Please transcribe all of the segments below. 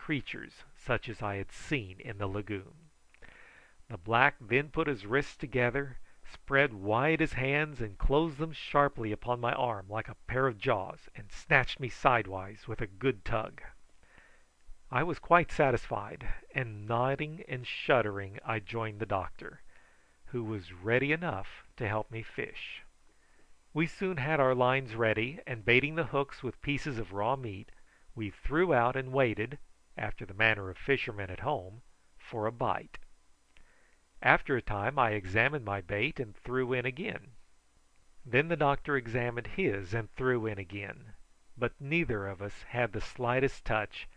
creatures such as I had seen in the lagoon. The black then put his wrists together, spread wide his hands, and closed them sharply upon my arm like a pair of jaws, and snatched me sidewise with a good tug. I was quite satisfied, and nodding and shuddering I joined the doctor, who was ready enough to help me fish. We soon had our lines ready, and baiting the hooks with pieces of raw meat, we threw out and waited, after the manner of fishermen at home, for a bite. After a time I examined my bait and threw in again. Then the doctor examined his and threw in again, but neither of us had the slightest touch,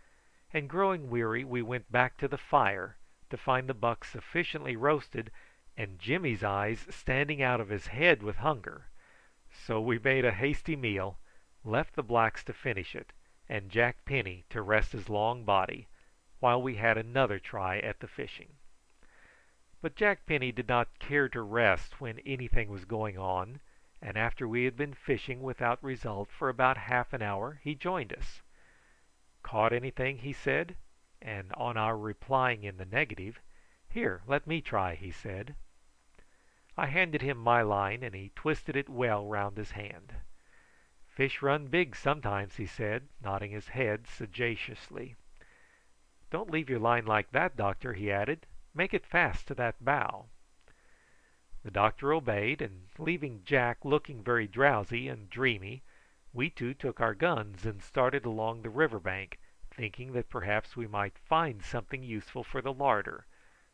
and growing weary we went back to the fire to find the buck sufficiently roasted and Jimmy's eyes standing out of his head with hunger. So we made a hasty meal, left the blacks to finish it, and Jack Penny to rest his long body, while we had another try at the fishing. But Jack Penny did not care to rest when anything was going on, and after we had been fishing without result for about half an hour he joined us. "Caught anything?" he said, and on our replying in the negative, "Here, let me try," he said. I handed him my line, and he twisted it well round his hand. "Fish run big sometimes," he said, nodding his head sagaciously. "Don't leave your line like that, doctor," he added. "Make it fast to that bough." The doctor obeyed, and leaving Jack looking very drowsy and dreamy, we two took our guns and started along the river bank, thinking that perhaps we might find something useful for the larder,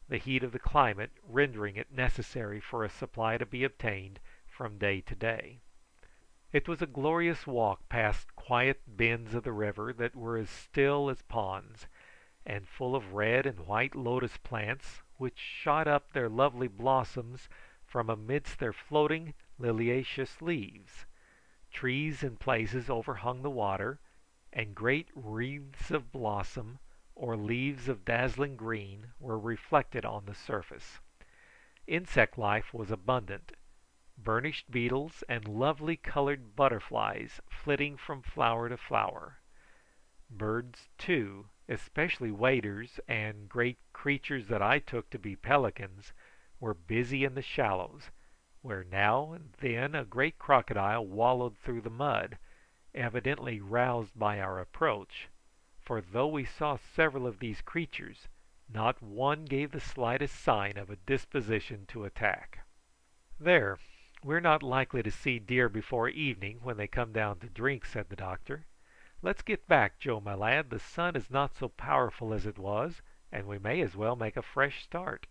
the heat of the climate rendering it necessary for a supply to be obtained from day to day. It was a glorious walk past quiet bends of the river that were as still as ponds, and full of red and white lotus plants, which shot up their lovely blossoms from amidst their floating liliaceous leaves. Trees in places overhung the water, and great wreaths of blossom or leaves of dazzling green were reflected on the surface. Insect life was abundant, burnished beetles and lovely coloured butterflies flitting from flower to flower. Birds, too, especially waders and great creatures that I took to be pelicans, were busy in the shallows, where now and then a great crocodile wallowed through the mud, evidently roused by our approach, for though we saw several of these creatures, not one gave the slightest sign of a disposition to attack. "There, we're not likely to see deer before evening when they come down to drink," said the doctor. "Let's get back, Joe, my lad. The sun is not so powerful as it was, and we may as well make a fresh start."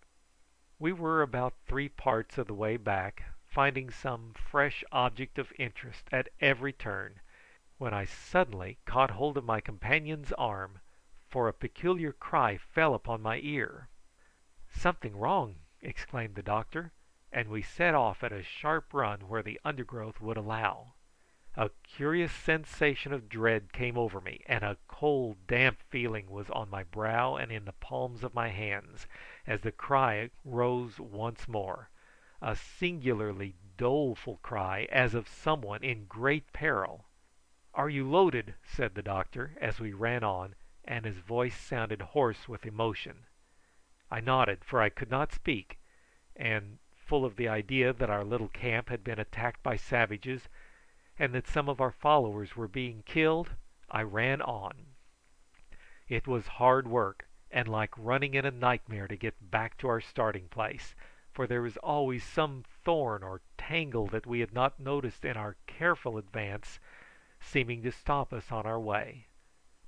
We were about 3/4 of the way back, finding some fresh object of interest at every turn, when I suddenly caught hold of my companion's arm, for a peculiar cry fell upon my ear. "Something wrong!" exclaimed the doctor, and we set off at a sharp run where the undergrowth would allow. A curious sensation of dread came over me, and a cold damp feeling was on my brow and in the palms of my hands, as the cry rose once more, a singularly doleful cry, as of someone in great peril. "Are you loaded?" said the doctor, as we ran on, and his voice sounded hoarse with emotion. I nodded, for I could not speak, and, full of the idea that our little camp had been attacked by savages, and that some of our followers were being killed, I ran on. It was hard work, and like running in a nightmare to get back to our starting place, for there was always some thorn or tangle that we had not noticed in our careful advance, seeming to stop us on our way.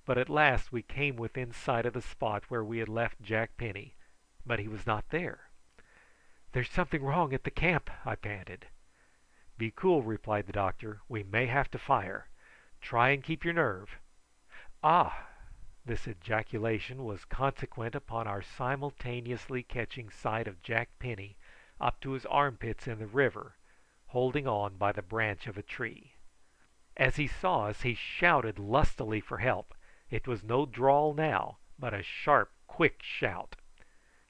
But at last we came within sight of the spot where we had left Jack Penny, but he was not there. "There's something wrong at the camp," I panted. "Be cool," replied the doctor. "We may have to fire. Try and keep your nerve. Ah!" This ejaculation was consequent upon our simultaneously catching sight of Jack Penny up to his armpits in the river, holding on by the branch of a tree. As he saw us he shouted lustily for help. It was no drawl now, but a sharp, quick shout.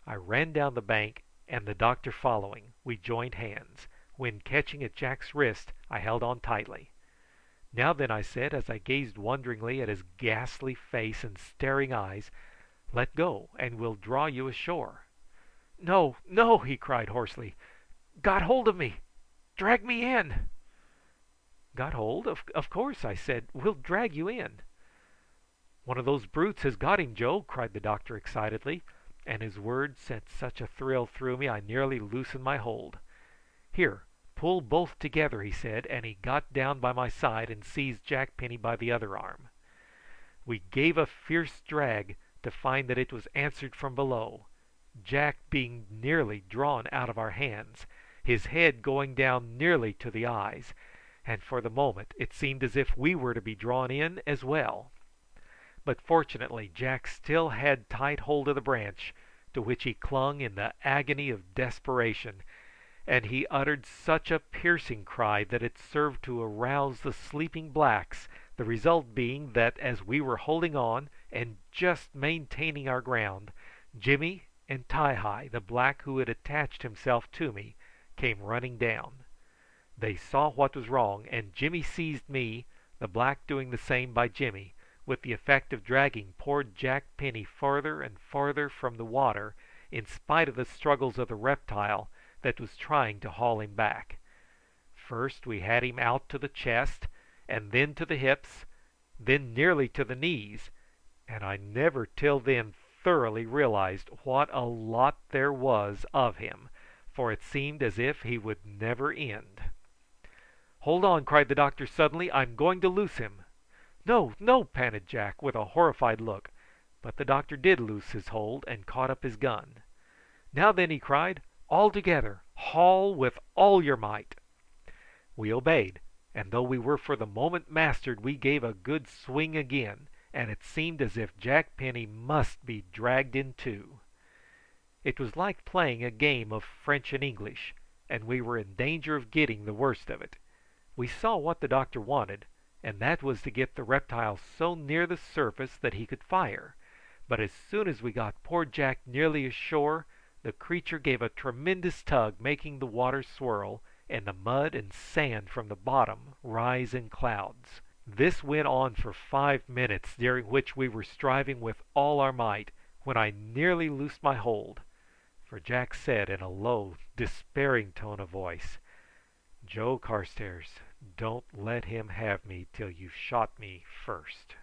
I ran down the bank, and the doctor following, we joined hands, when catching at Jack's wrist I held on tightly. "Now then," I said, as I gazed wonderingly at his ghastly face and staring eyes, Let go, and we'll draw you ashore." "No, no!" he cried hoarsely. "Got hold of me! Drag me in!" "Got hold? Of course," I said. "We'll drag you in." "One of those brutes has got him, Joe," cried the doctor excitedly, and his words sent such a thrill through me I nearly loosened my hold. "Here, pull both together," he said, and he got down by my side and seized Jack Penny by the other arm. We gave a fierce drag, to find that it was answered from below, Jack being nearly drawn out of our hands, his head going down nearly to the eyes, and for the moment it seemed as if we were to be drawn in as well. But fortunately Jack still had tight hold of the branch, to which he clung in the agony of desperation, and he uttered such a piercing cry that it served to arouse the sleeping blacks, the result being that as we were holding on and just maintaining our ground, Jimmy and Ti-hi, the black who had attached himself to me, came running down. They saw what was wrong, and Jimmy seized me, the black doing the same by Jimmy, with the effect of dragging poor Jack Penny farther and farther from the water, in spite of the struggles of the reptile that was trying to haul him back. First we had him out to the chest, and then to the hips, then nearly to the knees, and I never till then thoroughly realised what a lot there was of him, for it seemed as if he would never end. "Hold on!" cried the doctor suddenly. "I'm going to loose him." "No, no!" panted Jack, with a horrified look; but the doctor did loose his hold and caught up his gun. "Now then," he cried, "all together! Haul with all your might!" We obeyed, and though we were for the moment mastered, we gave a good swing again, and it seemed as if Jack Penny must be dragged in two. It was like playing a game of French and English, and we were in danger of getting the worst of it. We saw what the doctor wanted, and that was to get the reptile so near the surface that he could fire, but as soon as we got poor Jack nearly ashore, the creature gave a tremendous tug, making the water swirl, and the mud and sand from the bottom rise in clouds. This went on for 5 minutes, during which we were striving with all our might, when I nearly loosed my hold, for Jack said in a low despairing tone of voice: "Joe Carstairs, don't let him have me till you've shot me first."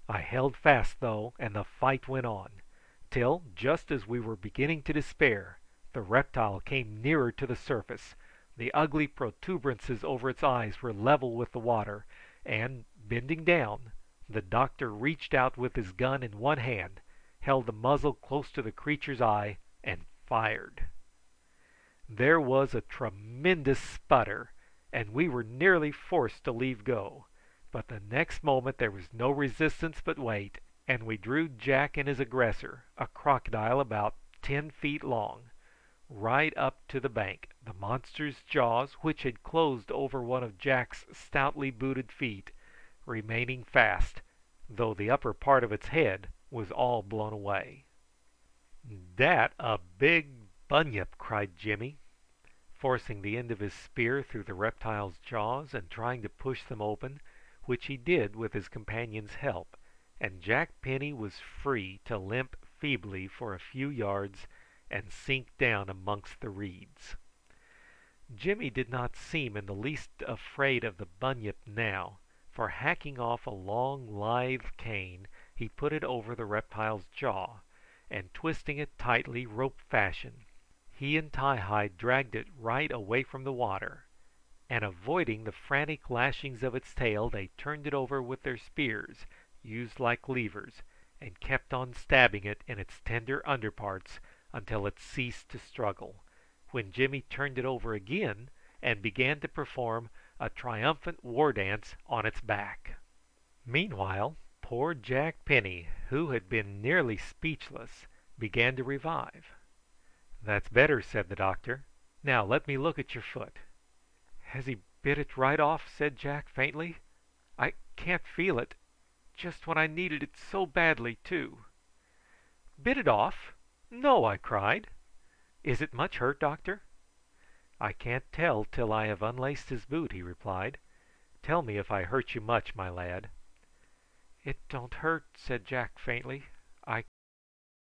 I held fast though, and the fight went on, till, just as we were beginning to despair, the reptile came nearer to the surface. The ugly protuberances over its eyes were level with the water, and, bending down, the doctor reached out with his gun in one hand, held the muzzle close to the creature's eye, and fired. There was a tremendous sputter, and we were nearly forced to leave go, but the next moment there was no resistance but weight, and we drew Jack and his aggressor, a crocodile about 10 feet long, right up to the bank, the monster's jaws, which had closed over one of Jack's stoutly booted feet, remaining fast, though the upper part of its head was all blown away. "Dat a big bunyip!" cried Jimmy, forcing the end of his spear through the reptile's jaws and trying to push them open, which he did with his companion's help, and Jack Penny was free to limp feebly for a few yards and sink down amongst the reeds. Jimmy did not seem in the least afraid of the bunyip now, for hacking off a long lithe cane he put it over the reptile's jaw, and twisting it tightly rope fashion, he and Ti-hi dragged it right away from the water, and avoiding the frantic lashings of its tail, they turned it over with their spears, used like levers, and kept on stabbing it in its tender underparts until it ceased to struggle, when Jimmy turned it over again and began to perform a triumphant war dance on its back. Meanwhile poor Jack Penny, who had been nearly speechless, began to revive. "That's better," said the doctor. "Now let me look at your foot." "Has he bit it right off?" said Jack faintly. "I can't feel it, just when I needed it so badly too." "Bit it off? No!" I cried. "Is it much hurt, doctor?" "I can't tell till I have unlaced his boot," he replied. "Tell me if I hurt you much, my lad." "It don't hurt," said Jack faintly. "I